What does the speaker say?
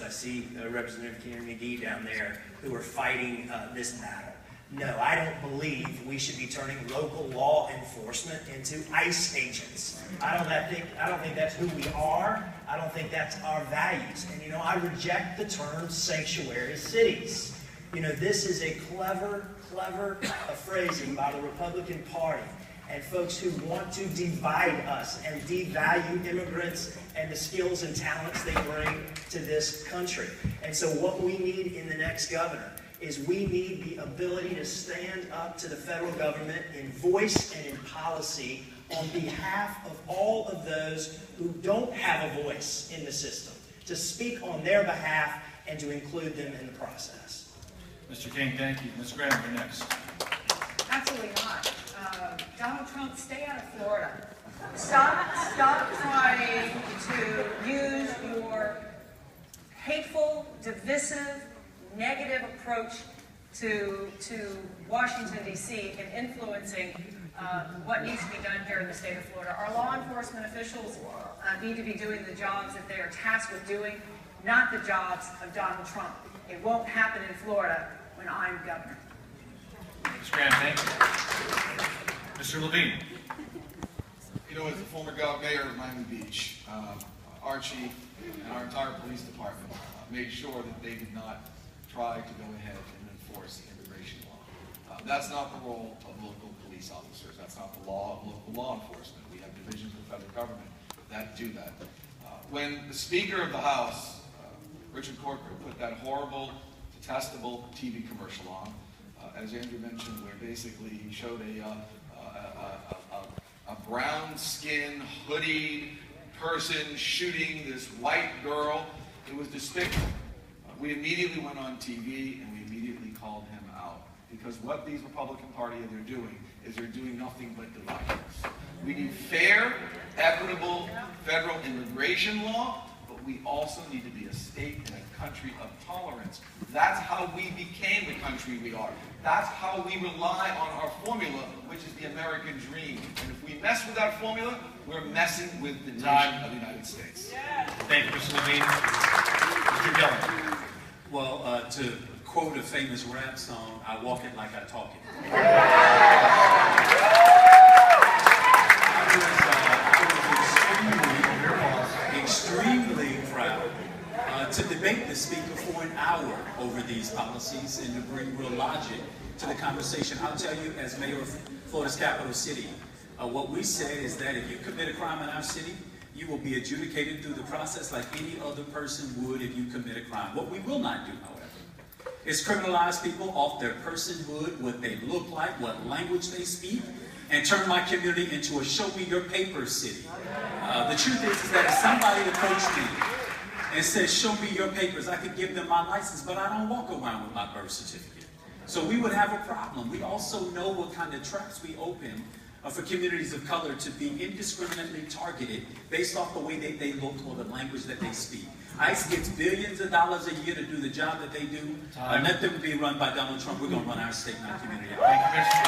I see Representative Keenan McGee down there, who are fighting this battle. No, I don't believe we should be turning local law enforcement into ICE agents. I don't think that's who we are. I don't think that's our values. And you know, I reject the term sanctuary cities. You know, this is a clever phrasing by the Republican Party and folks who want to divide us and devalue immigrants and the skills and talents they bring to this country. And so what we need in the next governor is we need the ability to stand up to the federal government in voice and in policy on behalf of all of those who don't have a voice in the system, to speak on their behalf and to include them in the process. Mr. King, thank you. Ms. Graham, you're next. Absolutely not. Donald Trump, stay out of Florida. Stop trying to use your hateful, divisive, negative approach to Washington, D.C. in influencing what needs to be done here in the state of Florida. Our law enforcement officials need to be doing the jobs that they are tasked with doing, not the jobs of Donald Trump. It won't happen in Florida when I'm governor. Ms. Graham, thank you. Mr. Levine. You know, as the former mayor of Miami Beach, our chief and our entire police department made sure that they did not try to go ahead and enforce immigration law. That's not the role of local police officers. That's not the law of local law enforcement. We have divisions of the federal government that do that. When the Speaker of the House, Richard Corker, put that horrible, detestable TV commercial on, as Andrew mentioned, where basically he showed a brown-skinned, hoodied person shooting this white girl, it was despicable. We immediately went on TV and we immediately called him out, because what these Republican Party are doing is they're doing nothing but dividing us. We need fair, equitable federal immigration law, but we also need to be a state and a country of tolerance. That's how we became the country we are. That's how we rely on our formula, which is the American dream. And if we mess with that formula, we're messing with the nation of the United States. Thank you, Mr. Levine. Mr. Dillon. Well, to quote a famous rap song, I walk it like I talk it. I was extremely proud to debate the Speaker for an hour over these policies and to bring real logic to the conversation. I'll tell you, as mayor of Florida's capital city, what we said is that if you commit a crime in our city, you will be adjudicated through the process like any other person would if you commit a crime. What we will not do, however, is criminalize people off their personhood, what they look like, what language they speak, and turn my community into a show-me-your-papers city. The truth is that if somebody approached me and said, show me your papers, I could give them my license, but I don't walk around with my birth certificate. So we would have a problem. We also know what kind of traps we open for communities of color to be indiscriminately targeted based off the way they look or the language that they speak. ICE gets billions of dollars a year to do the job that they do. Let them be run by Donald Trump. We're going to run our state and our community. Thank you, Mr.